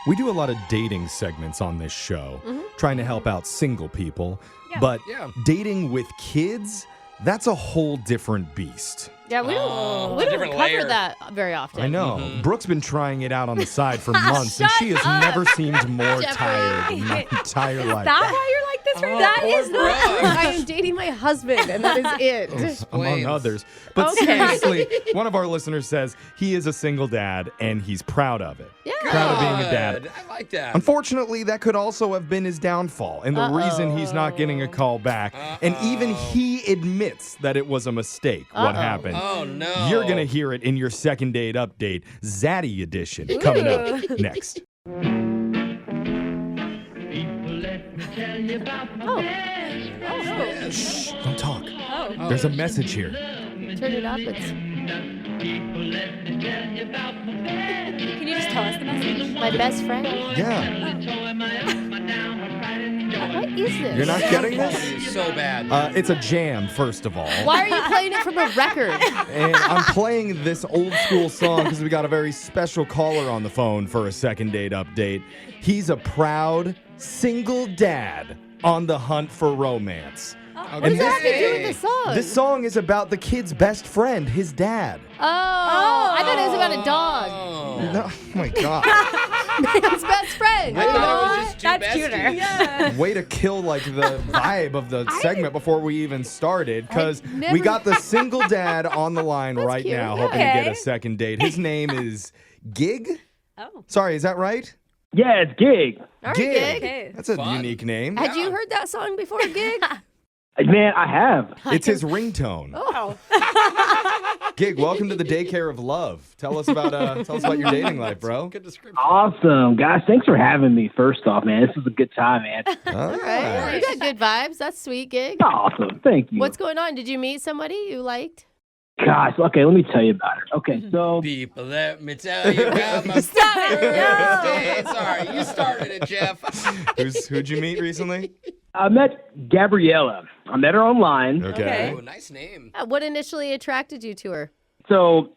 We do a lot of dating segments on this show, trying to help out single people. Yeah. But dating with kids, that's a whole different beast. Yeah, we don't cover that very often. I know. Brooke's been trying it out on the side for months, and she has never seemed more tired in my entire life. Is that why you're like this right now? That is not true. I am dating my husband, and that is it. Among others. But seriously, one of our listeners says he is a single dad, and he's proud of it. Yeah. Proud of being a dad. I like that. Unfortunately, that could also have been his downfall, and the reason he's not getting a call back. And even he admits that it was a mistake, what happened. Oh, no. You're going to hear it in your second date update, Zaddy edition, coming up next. Shh, don't talk. There's a message here. Turn it up. Can you just tell us the message? My best friend. Yeah. What is this? You're not getting this? It's so bad. It's a jam, first of all. Why are you playing it from a record? And I'm playing this old school song because we got a very special caller on the phone for a second date update. He's a proud single dad on the hunt for romance. What does that have to do with the song? This song is about the kid's best friend, his dad. Oh, I thought it was about a dog. No, oh my God. His best friend. I thought it was just two That's besties. cuter. Yeah. Way to kill like the vibe of the segment before we even started, because never- we got the single dad on the line right cute. now, hoping to get a Okay. second date. His name is Gig? Oh. Sorry, is that right? Yeah, it's Gig. All right, Gig. Gig. Okay. That's a Fun. unique name. Had you heard that song before, Gig? Man, I have. It's his ringtone. Oh. Gig, welcome to the daycare of love. Tell us about your dating life, bro. Good description. Awesome. Guys, thanks for having me, first off, man. This is a good time, man. All Right. You got good vibes. That's sweet, Gig. Awesome. Thank you. What's going on? Did you meet somebody you liked? Gosh, okay, let me tell you about it. Okay, so People, let me tell you about my birthday. Sorry, you started it, Jeff. Who'd you meet recently? I met Gabriella. I met her online. Okay. Oh, nice name. What initially attracted you to her? So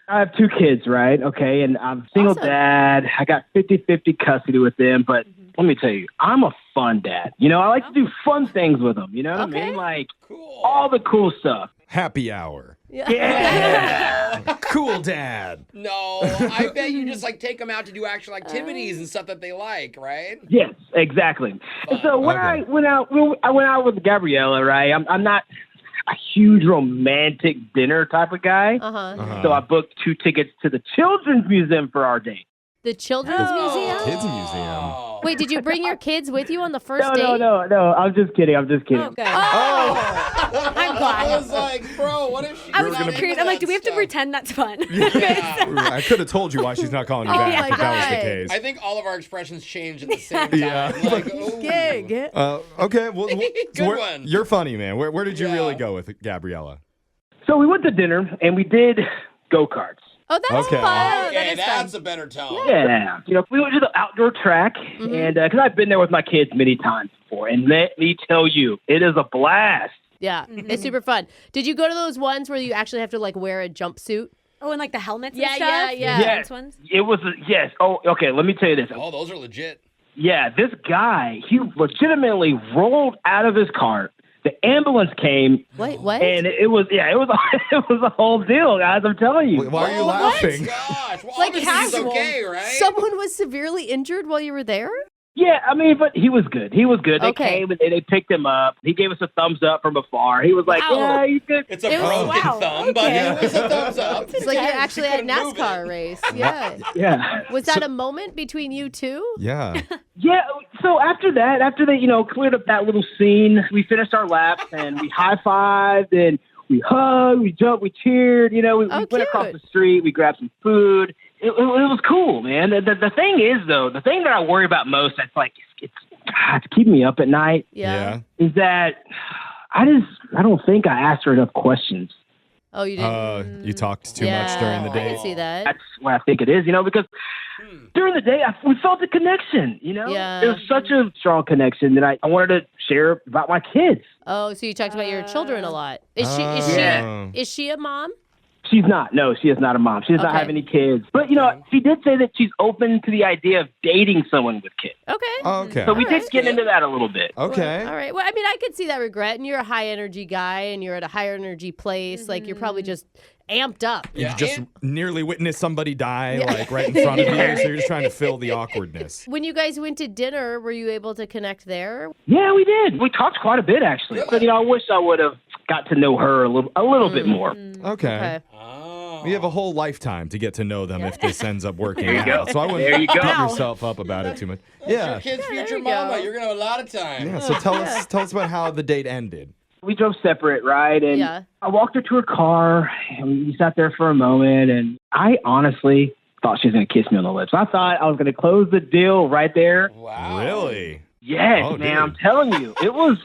I have two kids, right? Okay, and I'm a single Awesome. dad. I got 50-50 custody with them, but let me tell you, I'm a fun dad. You know, I like to do fun things with them. You know what I mean? Like Cool. all the cool stuff. Happy hour. Yeah. Cool dad. No, I bet you just like take them out to do actual activities and stuff that they like, right? Yes, exactly. And so when Okay. I went out with Gabriella, right? I'm not a huge romantic dinner type of guy. Uh-huh. So I booked 2 tickets to the Children's Museum for our date. The Children's Museum? Kids Museum. Wait, did you bring your kids with you on the first No, date? no. I'm just kidding. Oh, good. I'm glad. I was like, bro, what if she I was not into curious. I'm like, that do we have to stuff? pretend that's fun? I could have told you why she's not calling you Oh back my if that was the God. case. I think all of our expressions change at the same time. Yeah. Like, oh. Gig. Okay, well, Good one. You're funny, man. Where did you Yeah. really go with Gabriella? So we went to dinner and we did go-karts. Oh, that's Okay. fun. Okay, is that's fun. a better tone. Yeah. You know, we went to the outdoor track, and because I've been there with my kids many times before, and let me tell you, it is a blast. Yeah, it's super fun. Did you go to those ones where you actually have to like wear a jumpsuit? Oh, and like the helmets Yeah, and stuff? yeah. The Yes. dance ones? It was, yes. Oh, okay, let me tell you this. Oh, those are legit. Yeah, this guy, he legitimately rolled out of his car. The ambulance came, Wait, what? and it was a whole deal, guys. I'm telling you. Why are you Oh, laughing? Gosh, well, Like obviously he's casual. okay, right? Someone was severely injured while you were there? Yeah, I mean, but he was good. He was good. They Okay. came and they picked him up. He gave us a thumbs up from afar. He was like, Wow. "Yeah, you good." It's a It was- broken wow, thumb, but okay. it was a thumbs up. It's like you're actually at a couldn't move NASCAR it. race. Yeah. Yeah, Was that a moment between you two? Yeah. yeah. So after they, cleared up that little scene, we finished our laps and we high fived and we hugged, we jumped, we cheered. We Oh, went across cute. the street, we grabbed some food. It was cool, man. The thing is, though, the thing that I worry about most, that's like it's keeping me up at night, Yeah. is that I don't think I asked her enough questions. Oh, you didn't? You talked too much during the I day. can see that. That's what I think it is, because during the day we felt a connection, Yeah. It was such a strong connection that I wanted to share about my kids. Oh, so you talked about your children a lot. Is she Oh. is she a mom? She's not. No, she is not a mom. She does not Okay. have any kids. But, she did say that she's open to the idea of dating someone with kids. Okay. Okay. So we did right. get into that a little bit. Okay. All right. Well, I mean, I could see that regret, and you're a high energy guy, and you're at a higher energy place. Like you're probably just amped up. You Yeah, just and- nearly witnessed somebody die, like right in front of you, so you're just trying to fill the awkwardness. When you guys went to dinner, were you able to connect there? Yeah, we did. We talked quite a bit, actually. But, I wish I would have got to know her a little bit more. Okay. Okay. Oh. You have a whole lifetime to get to know them if this ends up working There you out. go. So I wouldn't There you go. beat yourself up about it too much. Your Yeah. kid's future there you mama. go. You're going to have a lot of time. Yeah. So tell us about how the date ended. We drove separate, right? And Yeah. I walked her to her car, and we sat there for a moment, and I honestly thought she was going to kiss me on the lips. I thought I was going to close the deal right there. Wow. Really? Yes, Oh, man, dude. I'm telling you. It was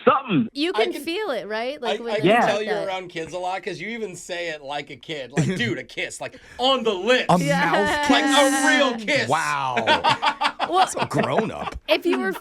something. You I can can- feel it, right? I when can you Yeah. tell said you're that. around kids a lot because you even say it like a kid. Like, dude, a kiss. Like, on the lips. A Yeah. mouth Like kiss? a real kiss. Wow. Well, So grown up. if you were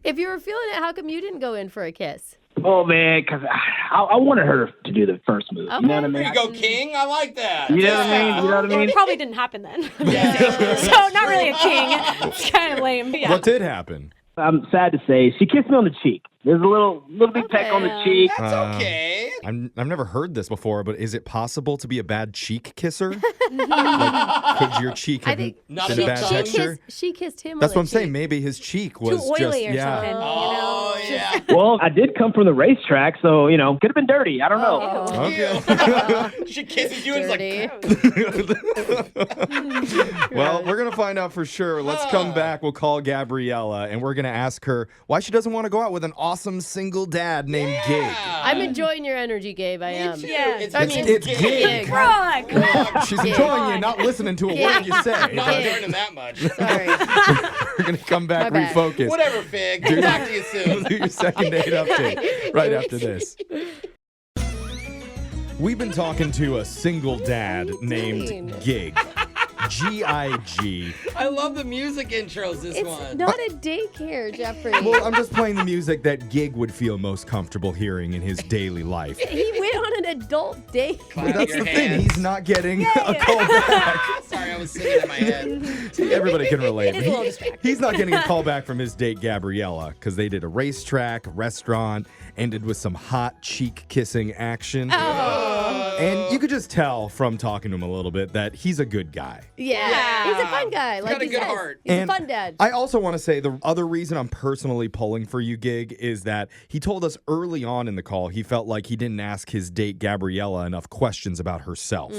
if you were feeling it, how come you didn't go in for a kiss? Oh, man, because I wanted her to do the first move. You know what I There mean? you go, King. I like that. You know what I mean? You know what I mean? It probably didn't happen then. Yeah. So not really a king. It's kind of lame. Yeah. What did happen? I'm sad to say she kissed me on the cheek. There's a little bit peck on the Okay. cheek. That's okay. I've never heard this before, but is it possible to be a bad cheek kisser? Like, could your cheek I have think been Not a enough bad time. texture? She kissed him. That's on what I'm the saying. cheek. Maybe his cheek Too was oily just or something. Oh, yeah. Well, I did come from the racetrack, so, could have been dirty. I don't know. Oh. Okay. She kisses you and Dirty. it's like, Well, we're going to find out for sure. Let's come back. We'll call Gabriella, and we're going to ask her why she doesn't want to go out with an awesome single dad named Gig. I'm enjoying your energy, Gabe. I am. Me too. Yeah. It's, I it's, mean, it's gig. gig. Brooke! She's enjoying you, not listening to a word you say. Not enjoying him that much. Sorry. We're going to come back, My bad. refocus. Whatever, Fig. We'll talk to you soon. Do your second date update right after this. We've been talking to a single dad named Gig. G-I-G. I love the music intros this It's one. not a daycare, Jeffrey. Well, I'm just playing the music that Gig would feel most comfortable hearing in his daily life. He went on an adult date. Clap That's your the thing. hands. He's not getting a call back. Sorry, I was singing in my head. See, everybody can relate. It is a little distracting. He's not getting a call back from his date, Gabriella, because they did a racetrack, a restaurant, ended with some hot cheek kissing action. And you could just tell from talking to him a little bit that he's a good guy. Yeah. He's a fun guy. Like got a he good says. heart. He's And a fun dad. I also want to say the other reason I'm personally pulling for you, Gig, is that he told us early on in the call he felt like he didn't ask his date, Gabriella, enough questions about herself.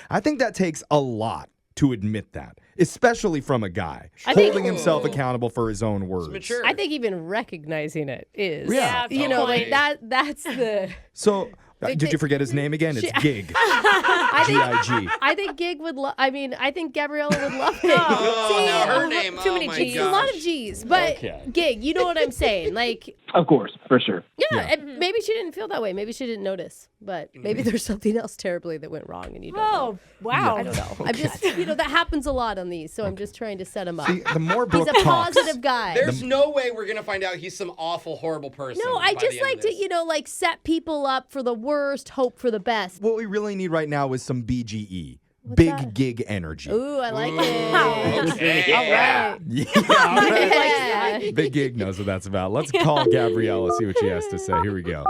I think that takes a lot to admit that, especially from a guy I think- holding himself accountable for his own words. Mature. I think even recognizing it is. Yeah. You know, like Totally. that's the. So, did you forget his name again? It's Gig. I think. G-I-G. I think Gig would love. I mean, I think Gabriella would love it. Oh, now her name. too many oh my G's. A lot of gosh. G's, but Okay. Gig, you know what I'm saying? Like, Of course, for sure. yeah, and maybe she didn't feel that way. Maybe she didn't notice, but maybe there's something else terribly that went wrong, and you don't know. Oh, wow. I don't know. I'm just, that happens a lot on these, so I'm just trying to set him up. See, the more He's Brooke a talks, positive guy. There's no way we're going to find out he's some awful, horrible person. No, I by just the end like of to, this. like set people up for the worst, hope for the best. what we really need right now is some BGE. Big that? Gig energy. Ooh, I like Ooh, it. okay. All right. Yeah, all right. Yeah. Big Gig knows what that's about. Let's call Gabriella, see what she has to say. Here we go.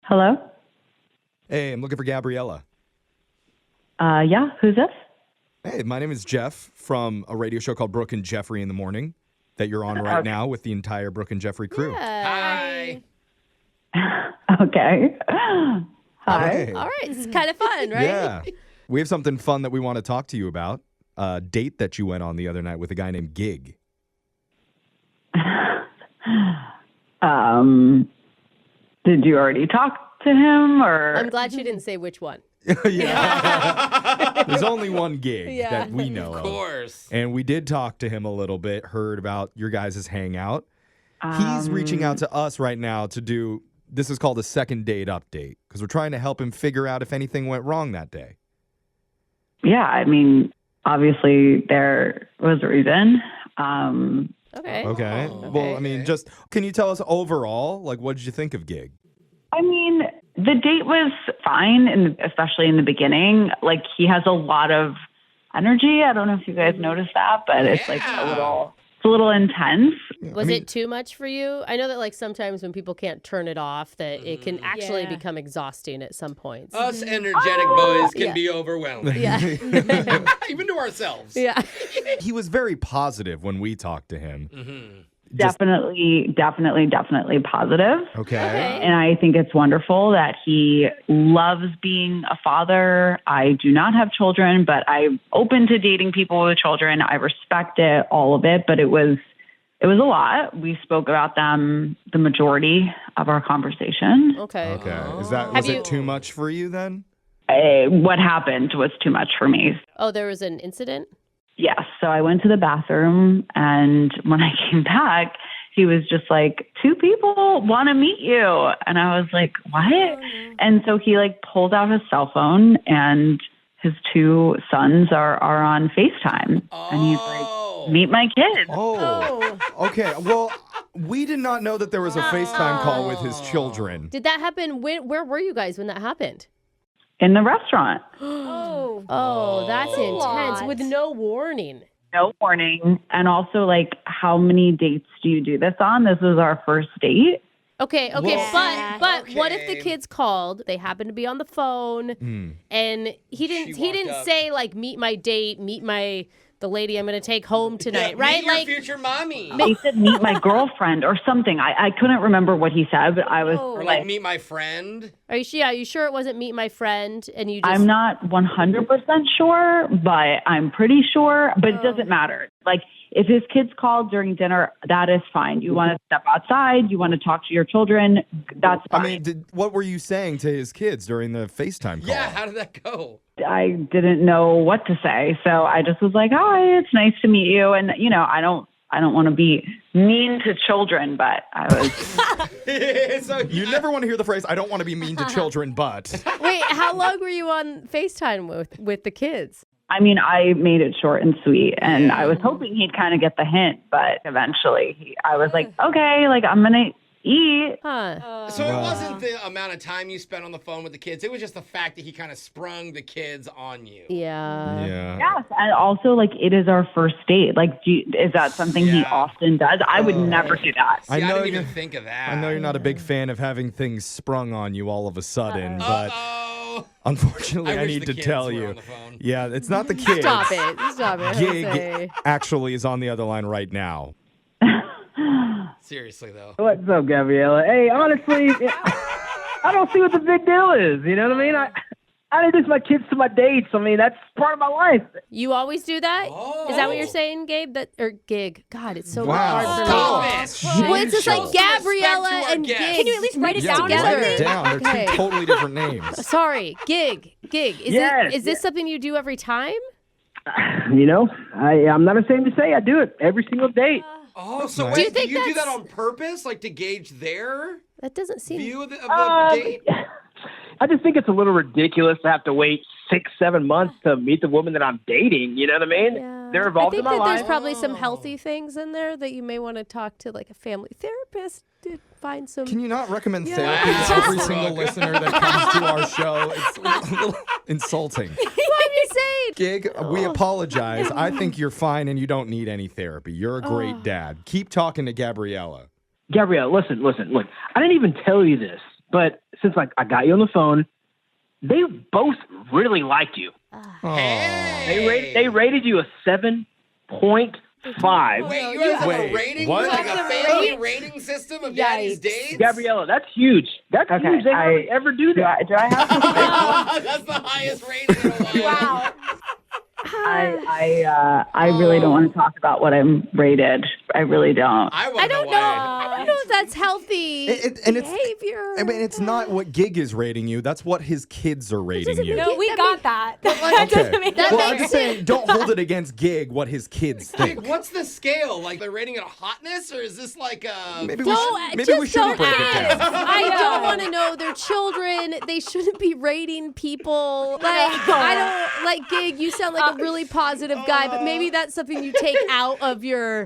Hello? Hey, I'm looking for Gabriella. Yeah, who's this? Hey, my name is Jeff from a radio show called Brooke and Jeffrey in the Morning that you're on right now with the entire Brooke and Jeffrey crew. Hi. Okay. Hi. Hey. All right, it's kind of fun, right? Yeah. We have something fun that we want to talk to you about. A date that you went on the other night with a guy named Gig. Did you already talk to him or? I'm glad she didn't say which one. Yeah. There's only one Gig Yeah. that we know Of course. And we did talk to him a little bit, heard about your guys' hangout. He's reaching out to us right now to do, this is called a second date update, because we're trying to help him figure out if anything went wrong that day. Yeah, I mean, obviously there was a reason. Okay. Okay. Oh, Well, I mean, just can you tell us overall, like, what did you think of Gig? I mean, the date was fine, especially in the beginning. Like, he has a lot of energy. I don't know if you guys noticed that, but it's like it's a little intense. Was it too much for you? I know that like sometimes when people can't turn it off, that it can actually become exhausting at some points. Us energetic boys can be overwhelming. Yeah. Even to ourselves. Yeah. He was very positive when we talked to him. Mm-hmm. Definitely positive. Okay. And I think it's wonderful that he loves being a father. I do not have children, but I'm open to dating people with children. I respect it, all of it, but it was a lot. We spoke about them the majority of our conversation. Okay. Okay. Was it too much for you then? What happened was too much for me. Oh, there was an incident? Yes. So I went to the bathroom, and when I came back, he was just like, 2 people want to meet you. And I was like, what? And so he like pulled out his cell phone, and his 2 sons are on FaceTime. And he's like, meet my kids. Oh. Okay. Well, we did not know that there was a FaceTime call with his children. Did that happen? Where were you guys when that happened? In the restaurant. Oh, that's intense. With no warning. No warning. And also, like, how many dates do you do this on? This was our first date. Okay, Whoa. but what if the kids called? They happened to be on the phone, and he didn't say like meet my date, meet the lady I'm going to take home tonight, right? Meet your Like future mommy. He said meet my girlfriend or something. I couldn't remember what he said, but I was Or like meet my friend. Are you sure it wasn't meet my friend? And you just I'm not 100% sure, but I'm pretty sure. But it doesn't matter. Like, if his kids called during dinner, that is fine. You want to step outside, you want to talk to your children, that's fine. I mean, what were you saying to his kids during the FaceTime call? Yeah, how did that go? I didn't know what to say, so I just was like, "Hi, it's nice to meet you." And I don't want to be mean to children, but I was. So You never want to hear the phrase, I don't want to be mean to children, but. Wait, how long were you on FaceTime with the kids? I mean, I made it short and sweet, and I was hoping he'd kind of get the hint, but eventually I was like, okay, like, I'm going to eat. Huh. So it wasn't the amount of time you spent on the phone with the kids. It was just the fact that he kind of sprung the kids on you. Yeah. Yes, and also, like, it is our first date. Like, is that something he often does? I would never do that. See, I didn't even think of that. I know you're not a big fan of having things sprung on you all of a sudden, but Uh-oh. unfortunately, I wish need the to kids tell were you. on the phone. Yeah, it's not the kids. Stop it. Gig Jose. actually is on the other line right now. Seriously, though. What's up, Gabriella? Hey, honestly, I don't see what the big deal is. You know what I mean? I introduce my kids to my dates. I mean, that's part of my life. You always do that? Is that what you're saying, Gabe? Or Gig? God, it's so hard for me. Stop it. Well, it's just Show like some respect Gabriella to our and guests. Gig. Can you at least write it Yeah, down or write together. it something? down. They're Okay. two totally different names. Sorry, Gig. Yes. Is this something you do every time? You know, I'm not ashamed to say I do it every single date. Oh, so nice. wait, Do you think do that that's- on purpose? Like to gauge their That doesn't seem. view of the date? I just think it's a little ridiculous to have to wait 6-7 months to meet the woman that I'm dating. You know what I mean? Yeah. They're involved I in think my that there's life. probably some healthy things in there that you may want to talk to like a family therapist to find some. Can you not recommend Yeah. therapy to Wow. every single listener that comes to our show? It's a little insulting. What are you saying? Gig, we apologize. I think you're fine and you don't need any therapy. You're a great dad. Keep talking to Gabriella. Gabrielle, listen. Look, I didn't even tell you this, but since I got you on the phone, they both really liked you. Hey. They rated you a 7.5. Wait, you have Wait, a rating? what? Like a family rating system of daddy's dates? Gabriella, that's huge. That's Okay, huge. They hardly ever do that. Do I have to? That's the highest rating in a while. I really don't want to talk about what I'm rated. I really don't. I I don't know. I don't know if that's healthy And it's- behavior. I mean, it's not what Gig is rating you. That's what his kids are rating doesn't you. make No, we got that. That Okay. doesn't make That Well, I'm makes just saying, don't hold it against Gig what his kids Like, think. what's the scale? Like, they're rating it a hotness, or is this like a... Maybe Don't, we just shouldn't don't break it ask. down. I don't want to know. They're children. They shouldn't be rating people. Like I don't like Gig. You sound like a really really positive guy, but maybe that's something you take out of your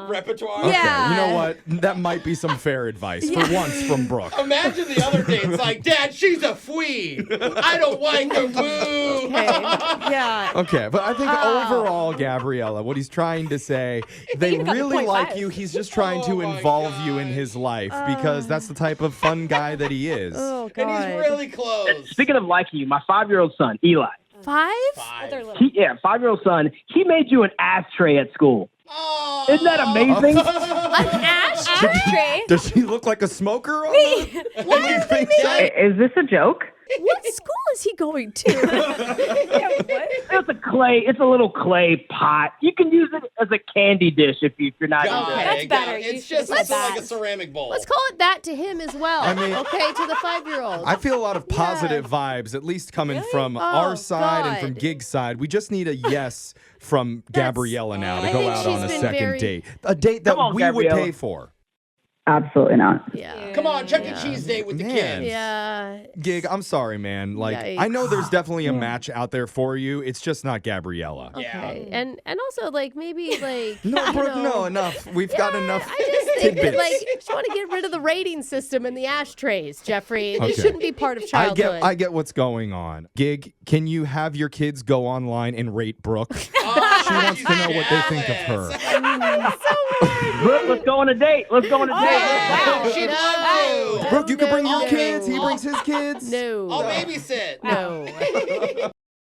repertoire. Yeah. You know what? That might be some fair advice for once from Brooke. Imagine the other day. It's like, Dad, she's a flea. I don't like her. Boo. Yeah. Okay, but I think overall, Gabriella, what he's trying to say, they even got the really like 0.5. you. He's just trying to my involve you in gosh. his life because that's the type of fun guy that he is. Oh, God. And he's really close. Speaking of liking you, my 5-year-old son, Eli. 5? They're little. 5-year-old son, he made you an ashtray at school. Oh. Isn't that amazing? An ashtray? Does she look like a smoker? On the- What? You think so? Is this a joke? What school is he going to? It's a little clay pot. You can use it as a candy dish if you're not. That's better. You It's should just have said like a that. ceramic bowl. Let's call it that to him as well. I mean- okay, to the 5-year-old. I feel a lot of positive vibes, at least coming from our side and from God. Gig's side. We just need a yes from Gabriella now to I go think out on she's a been second very- date. A date that Come on, we would Gabriella. pay for. Absolutely not. Yeah. Come on, Chuck E. Cheese date with the Man. kids. Yeah. Gig, I'm sorry, man. Like, Yikes. I know there's definitely a match out there for you. It's just not Gabriella. Okay. And also like maybe like No, you Brooke, know, no, enough. We've got enough I just think that tidbits. like you just want to get rid of the rating system and the ashtrays, Jeffrey. They Okay. shouldn't be part of I childhood. get what's going on. Gig, can you have your kids go online and rate Brooke? Oh, She wants to know what they think of her. Brooke, let's go on a date. Let's go on a date. Wow, she'd love to. Brooke, you can bring your no. kids. He brings his kids. No. I'll babysit. No.